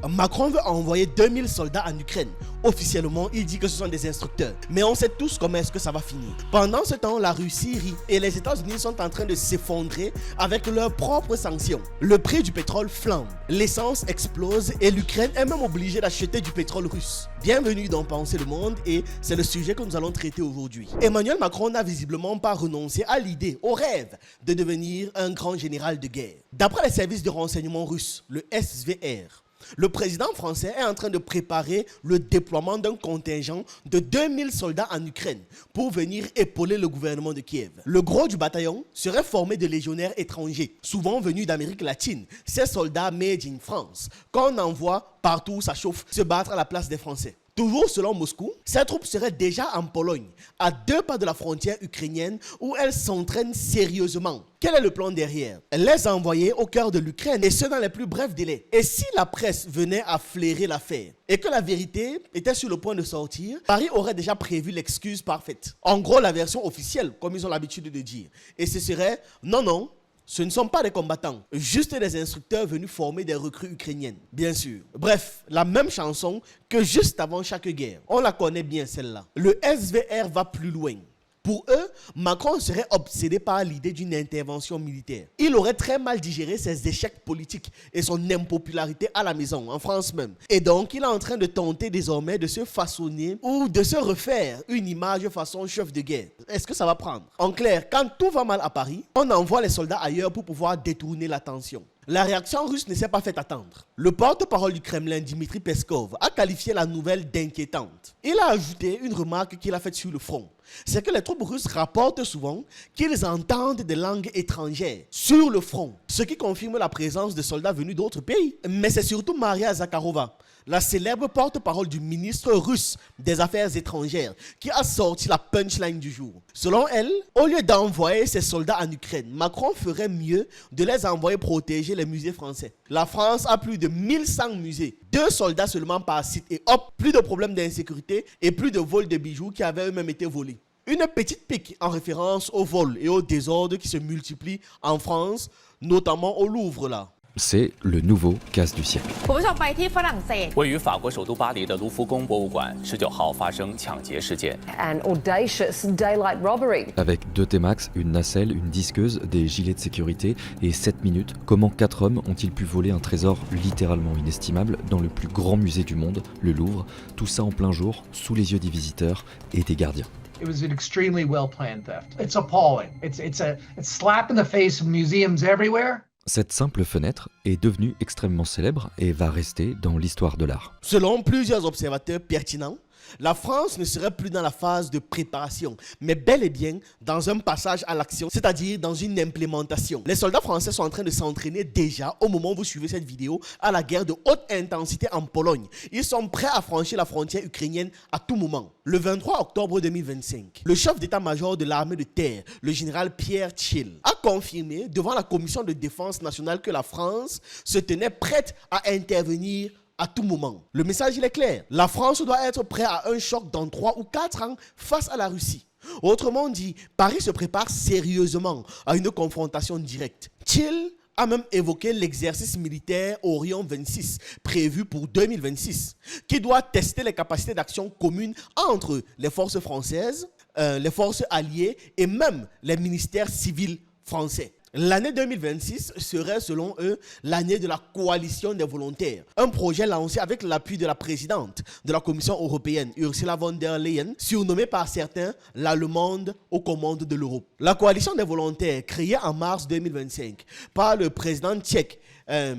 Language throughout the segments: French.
Macron veut envoyer 2000 soldats en Ukraine. Officiellement, il dit que ce sont des instructeurs. Mais on sait tous comment est-ce que ça va finir. Pendant ce temps, la Russie rit et les États-Unis sont en train de s'effondrer avec leurs propres sanctions. Le prix du pétrole flambe, l'essence explose et l'Ukraine est même obligée d'acheter du pétrole russe. Bienvenue dans Penser le Monde et c'est le sujet que nous allons traiter aujourd'hui. Emmanuel Macron n'a visiblement pas renoncé à l'idée, au rêve de devenir un grand général de guerre. D'après les services de renseignement russes, le SVR, le président français est en train de préparer le déploiement d'un contingent de 2000 soldats en Ukraine pour venir épauler le gouvernement de Kiev. Le gros du bataillon serait formé de légionnaires étrangers, souvent venus d'Amérique latine, ces soldats made in France, qu'on envoie partout où ça chauffe se battre à la place des Français. Toujours selon Moscou, ces troupes seraient déjà en Pologne, à 2 pas de la frontière ukrainienne où elles s'entraînent sérieusement. Quel est le plan derrière? Les envoyer au cœur de l'Ukraine et ce dans les plus brefs délais. Et si la presse venait à flairer l'affaire et que la vérité était sur le point de sortir, Paris aurait déjà prévu l'excuse parfaite. En gros, la version officielle, comme ils ont l'habitude de dire. Et ce serait non. Ce ne sont pas des combattants, juste des instructeurs venus former des recrues ukrainiennes, bien sûr. Bref, la même chanson que juste avant chaque guerre. On la connaît bien celle-là. Le SVR va plus loin. Pour eux, Macron serait obsédé par l'idée d'une intervention militaire. Il aurait très mal digéré ses échecs politiques et son impopularité à la maison, en France même. Et donc, il est en train de tenter désormais de se façonner ou de se refaire une image façon chef de guerre. Est-ce que ça va prendre? En clair, quand tout va mal à Paris, on envoie les soldats ailleurs pour pouvoir détourner l'attention. La réaction russe ne s'est pas fait attendre. Le porte-parole du Kremlin, Dmitri Peskov, a qualifié la nouvelle d'inquiétante. Il a ajouté une remarque qu'il a faite sur le front. C'est que les troupes russes rapportent souvent qu'ils entendent des langues étrangères sur le front, ce qui confirme la présence de soldats venus d'autres pays. Mais c'est surtout Maria Zakharova, la célèbre porte-parole du ministre russe des Affaires étrangères, qui a sorti la punchline du jour. Selon elle, au lieu d'envoyer ses soldats en Ukraine, Macron ferait mieux de les envoyer protéger les musées français. La France a plus de 1100 musées, 2 soldats seulement par site et hop, plus de problèmes d'insécurité et plus de vols de bijoux qui avaient eux-mêmes été volés. Une petite pique en référence au vol et au désordre qui se multiplient en France, notamment au Louvre là. C'est le nouveau casse du siècle. คุณผู้ชมไปที่ฝรั่งเศส 位于法国首都巴黎的卢浮宫博物馆19号发生抢劫事件。 An audacious daylight robbery. Avec 2 T-Max, une nacelle, une disqueuse, des gilets de sécurité et 7 minutes, comment 4 hommes ont-ils pu voler un trésor littéralement inestimable dans le plus grand musée du monde, le Louvre, tout ça en plein jour, sous les yeux des visiteurs et des gardiens. It was an extremely well-planned theft. It's appalling. It's a slap in the face of museums everywhere. Cette simple fenêtre est devenue extrêmement célèbre et va rester dans l'histoire de l'art. Selon plusieurs observateurs pertinents, la France ne serait plus dans la phase de préparation, mais bel et bien dans un passage à l'action, c'est-à-dire dans une implémentation. Les soldats français sont en train de s'entraîner déjà, au moment où vous suivez cette vidéo, à la guerre de haute intensité en Pologne. Ils sont prêts à franchir la frontière ukrainienne à tout moment. Le 23 octobre 2025, le chef d'état-major de l'armée de terre, le général Pierre Thiel, a confirmé devant la commission de défense nationale que la France se tenait prête à intervenir à tout moment. Le message il est clair. La France doit être prête à un choc dans 3 ou 4 ans face à la Russie. Autrement dit, Paris se prépare sérieusement à une confrontation directe. Thiel a même évoqué l'exercice militaire Orion 26 prévu pour 2026 qui doit tester les capacités d'action communes entre les forces françaises, les forces alliées et même les ministères civils français. L'année 2026 serait, selon eux, l'année de la coalition des volontaires. Un projet lancé avec l'appui de la présidente de la Commission européenne, Ursula von der Leyen, surnommée par certains l'Allemande aux commandes de l'Europe. La coalition des volontaires, créée en mars 2025 par le président tchèque,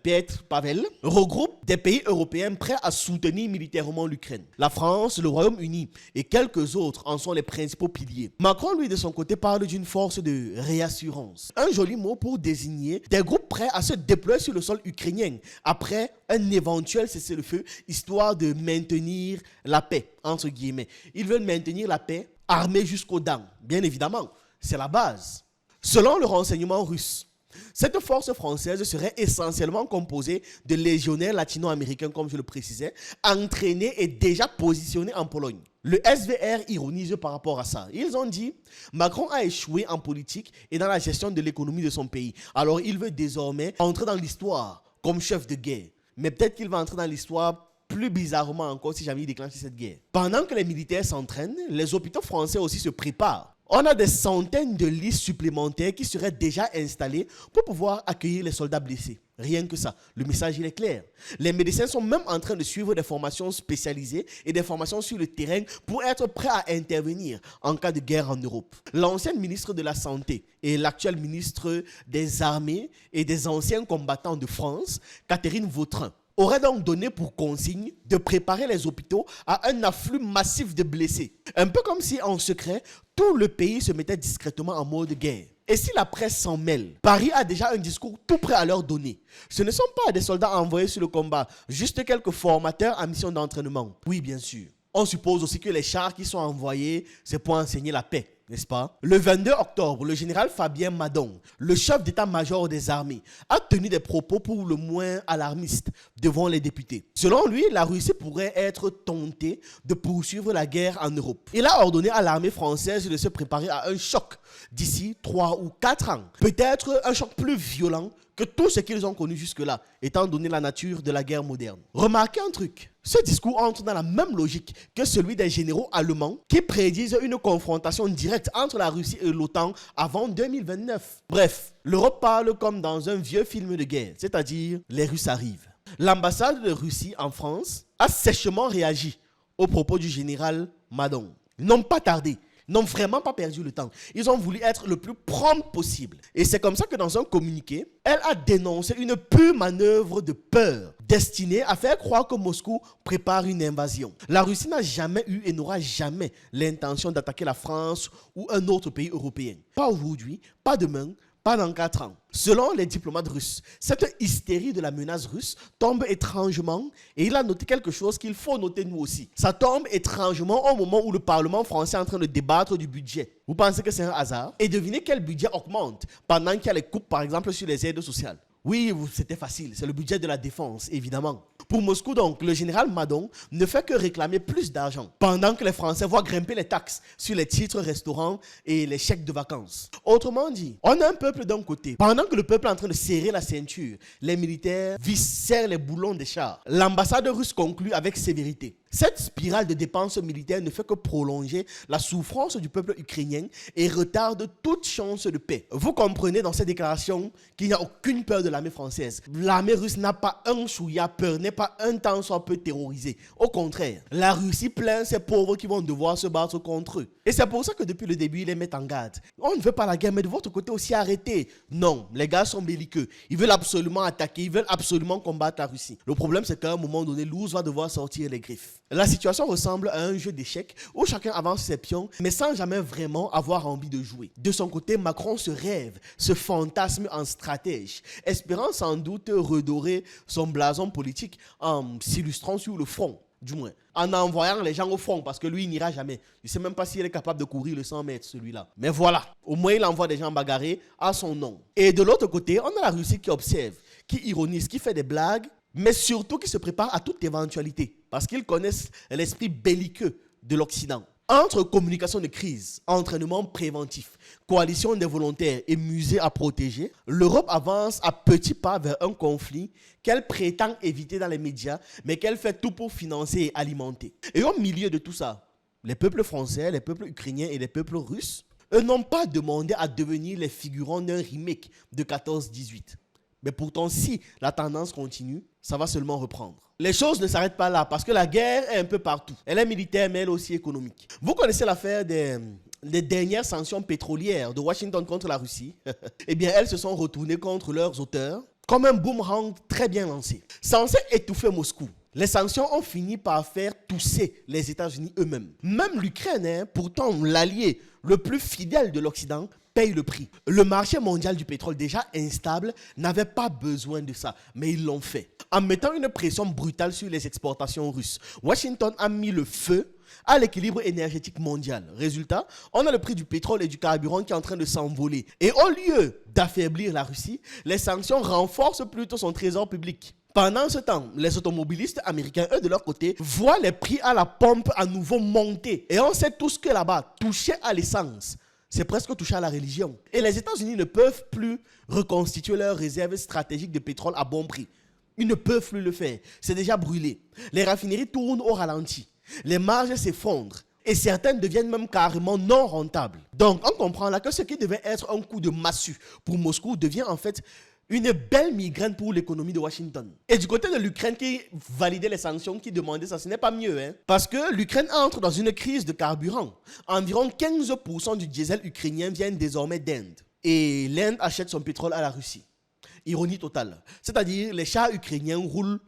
Petr Pavel, regroupe des pays européens prêts à soutenir militairement l'Ukraine. La France, le Royaume-Uni et quelques autres en sont les principaux piliers. Macron, lui, de son côté, parle d'une force de réassurance. Un joli mot pour désigner des groupes prêts à se déployer sur le sol ukrainien après un éventuel cessez-le-feu, histoire de maintenir la paix, entre guillemets. Ils veulent maintenir la paix armés jusqu'aux dents, bien évidemment. C'est la base. Selon le renseignement russe, cette force française serait essentiellement composée de légionnaires latino-américains, comme je le précisais, entraînés et déjà positionnés en Pologne. Le SVR ironise par rapport à ça. Ils ont dit « Macron a échoué en politique et dans la gestion de l'économie de son pays. Alors il veut désormais entrer dans l'histoire comme chef de guerre. » Mais peut-être qu'il va entrer dans l'histoire plus bizarrement encore si jamais il déclenche cette guerre. Pendant que les militaires s'entraînent, les hôpitaux français aussi se préparent. On a des centaines de lits supplémentaires qui seraient déjà installés pour pouvoir accueillir les soldats blessés. Rien que ça, le message il est clair. Les médecins sont même en train de suivre des formations spécialisées et des formations sur le terrain pour être prêts à intervenir en cas de guerre en Europe. L'ancienne ministre de la Santé et l'actuel ministre des Armées et des anciens combattants de France, Catherine Vautrin, aurait donc donné pour consigne de préparer les hôpitaux à un afflux massif de blessés. Un peu comme si en secret, tout le pays se mettait discrètement en mode guerre. Et si la presse s'en mêle, Paris a déjà un discours tout prêt à leur donner. Ce ne sont pas des soldats envoyés sur le combat, juste quelques formateurs en mission d'entraînement. Oui, bien sûr. On suppose aussi que les chars qui sont envoyés, c'est pour enseigner la paix, n'est-ce pas? Le 22 octobre, le général Fabien Madon, le chef d'état-major des armées, a tenu des propos pour le moins alarmistes devant les députés. Selon lui, la Russie pourrait être tentée de poursuivre la guerre en Europe. Il a ordonné à l'armée française de se préparer à un choc d'ici 3 ou 4 ans. Peut-être un choc plus violent que tout ce qu'ils ont connu jusque-là, étant donné la nature de la guerre moderne. Remarquez un truc. Ce discours entre dans la même logique que celui des généraux allemands qui prédisent une confrontation directe entre la Russie et l'OTAN avant 2029. Bref, l'Europe parle comme dans un vieux film de guerre, c'est-à-dire les Russes arrivent. L'ambassade de Russie en France a sèchement réagi aux propos du général Madon. Ils n'ont pas tardé. N'ont vraiment pas perdu le temps. Ils ont voulu être le plus prompt possible. Et c'est comme ça que dans un communiqué, elle a dénoncé une pure manœuvre de peur destinée à faire croire que Moscou prépare une invasion. La Russie n'a jamais eu et n'aura jamais l'intention d'attaquer la France ou un autre pays européen. Pas aujourd'hui, pas demain, pas dans 4 ans. Selon les diplomates russes, cette hystérie de la menace russe tombe étrangement, et il a noté quelque chose qu'il faut noter nous aussi. Ça tombe étrangement au moment où le Parlement français est en train de débattre du budget. Vous pensez que c'est un hasard? Et devinez quel budget augmente pendant qu'il y a les coupes, par exemple, sur les aides sociales. Oui, c'était facile, c'est le budget de la défense, évidemment. Pour Moscou donc, le général Madon ne fait que réclamer plus d'argent, pendant que les Français voient grimper les taxes sur les titres restaurants et les chèques de vacances. Autrement dit, on a un peuple d'un côté. Pendant que le peuple est en train de serrer la ceinture, les militaires serrent les boulons des chars. L'ambassade russe conclut avec sévérité. Cette spirale de dépenses militaires ne fait que prolonger la souffrance du peuple ukrainien et retarde toute chance de paix. Vous comprenez dans cette déclaration qu'il n'y a aucune peur de l'armée française. L'armée russe n'a pas un chouïa peur, n'est pas un temps soit peu terrorisée. Au contraire, la Russie plaint ces pauvres qui vont devoir se battre contre eux. Et c'est pour ça que depuis le début, ils les mettent en garde. On ne veut pas la guerre, mais de votre côté aussi arrêtez. Non, les gars sont belliqueux. Ils veulent absolument attaquer, ils veulent absolument combattre la Russie. Le problème, c'est qu'à un moment donné, l'ours va devoir sortir les griffes. La situation ressemble à un jeu d'échecs où chacun avance ses pions, mais sans jamais vraiment avoir envie de jouer. De son côté, Macron se rêve, se fantasme en stratège, espérant sans doute redorer son blason politique en s'illustrant sur le front, du moins. En envoyant les gens au front, parce que lui, il n'ira jamais. Je ne sais même pas s'il est capable de courir le 100 mètres, celui-là. Mais voilà, au moins, il envoie des gens bagarrer à son nom. Et de l'autre côté, on a la Russie qui observe, qui ironise, qui fait des blagues, mais surtout qui se prépare à toute éventualité, parce qu'ils connaissent l'esprit belliqueux de l'Occident. Entre communication de crise, entraînement préventif, coalition des volontaires et musées à protéger, l'Europe avance à petits pas vers un conflit qu'elle prétend éviter dans les médias, mais qu'elle fait tout pour financer et alimenter. Et au milieu de tout ça, les peuples français, les peuples ukrainiens et les peuples russes, eux n'ont pas demandé à devenir les figurants d'un remake de 14-18. Mais pourtant, si la tendance continue, ça va seulement reprendre. Les choses ne s'arrêtent pas là parce que la guerre est un peu partout. Elle est militaire, mais elle est aussi économique. Vous connaissez l'affaire des dernières sanctions pétrolières de Washington contre la Russie? Eh bien, elles se sont retournées contre leurs auteurs comme un boomerang très bien lancé. Censé étouffer Moscou, les sanctions ont fini par faire tousser les États-Unis eux-mêmes. Même l'Ukraine, pourtant l'allié le plus fidèle de l'Occident, paye le prix. Le marché mondial du pétrole déjà instable n'avait pas besoin de ça, mais ils l'ont fait. En mettant une pression brutale sur les exportations russes, Washington a mis le feu à l'équilibre énergétique mondial. Résultat, on a le prix du pétrole et du carburant qui est en train de s'envoler. Et au lieu d'affaiblir la Russie, les sanctions renforcent plutôt son trésor public. Pendant ce temps, les automobilistes américains, eux de leur côté, voient les prix à la pompe à nouveau monter. Et on sait tous que là-bas, toucher à l'essence, c'est presque toucher à la religion. Et les États-Unis ne peuvent plus reconstituer leurs réserves stratégiques de pétrole à bon prix. Ils ne peuvent plus le faire. C'est déjà brûlé. Les raffineries tournent au ralenti. Les marges s'effondrent. Et certaines deviennent même carrément non rentables. Donc, on comprend là que ce qui devait être un coup de massue pour Moscou devient en fait une belle migraine pour l'économie de Washington. Et du côté de l'Ukraine qui validait les sanctions, qui demandait ça, ce n'est pas mieux. Parce que l'Ukraine entre dans une crise de carburant. Environ 15% du diesel ukrainien viennent désormais d'Inde. Et l'Inde achète son pétrole à la Russie. Ironie totale. C'est-à-dire les chars ukrainiens roulent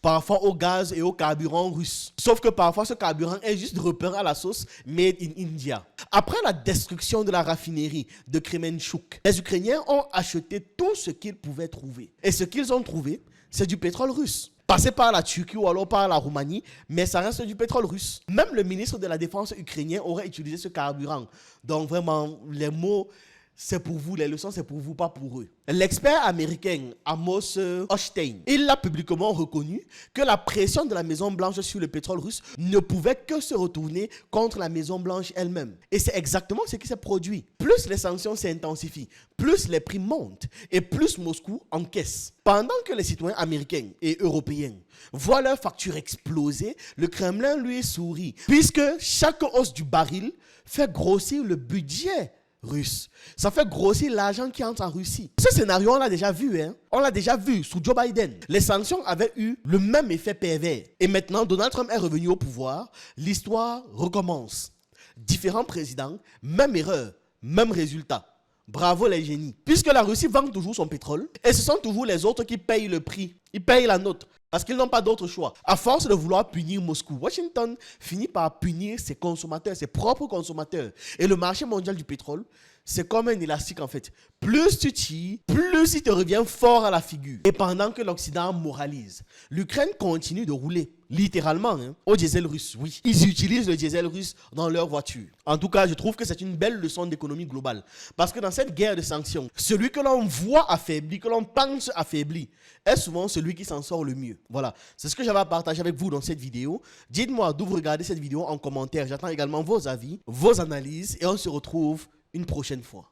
parfois au gaz et au carburant russe. Sauf que parfois ce carburant est juste repeint à la sauce made in India. Après la destruction de la raffinerie de Kremenchuk, les Ukrainiens ont acheté tout ce qu'ils pouvaient trouver. Et ce qu'ils ont trouvé, c'est du pétrole russe. Passé par la Turquie ou alors par la Roumanie, mais ça reste du pétrole russe. Même le ministre de la Défense ukrainien aurait utilisé ce carburant. Donc vraiment, les mots... c'est pour vous, les leçons, c'est pour vous, pas pour eux. L'expert américain Amos Hochstein, il a publiquement reconnu que la pression de la Maison-Blanche sur le pétrole russe ne pouvait que se retourner contre la Maison-Blanche elle-même. Et c'est exactement ce qui s'est produit. Plus les sanctions s'intensifient, plus les prix montent et plus Moscou encaisse. Pendant que les citoyens américains et européens voient leurs factures exploser, le Kremlin lui sourit, puisque chaque hausse du baril fait grossir le budget russe. Ça fait grossir l'argent qui entre en Russie. Ce scénario, on l'a déjà vu. On l'a déjà vu sous Joe Biden. Les sanctions avaient eu le même effet pervers. Et maintenant, Donald Trump est revenu au pouvoir. L'histoire recommence. Différents présidents, même erreur, même résultat. Bravo les génies. Puisque la Russie vend toujours son pétrole, et ce sont toujours les autres qui payent le prix. Ils payent la note. Parce qu'ils n'ont pas d'autre choix. À force de vouloir punir Moscou, Washington finit par punir ses consommateurs, ses propres consommateurs. Et le marché mondial du pétrole, c'est comme un élastique en fait. Plus tu tires, plus il te revient fort à la figure. Et pendant que l'Occident moralise, l'Ukraine continue de rouler, littéralement, au diesel russe. Oui, ils utilisent le diesel russe dans leur voiture. En tout cas, je trouve que c'est une belle leçon d'économie globale. Parce que dans cette guerre de sanctions, celui que l'on voit affaibli, que l'on pense affaibli, est souvent celui qui s'en sort le mieux. Voilà, c'est ce que j'avais à partager avec vous dans cette vidéo. Dites-moi d'où vous regardez cette vidéo en commentaire. J'attends également vos avis, vos analyses et on se retrouve une prochaine fois.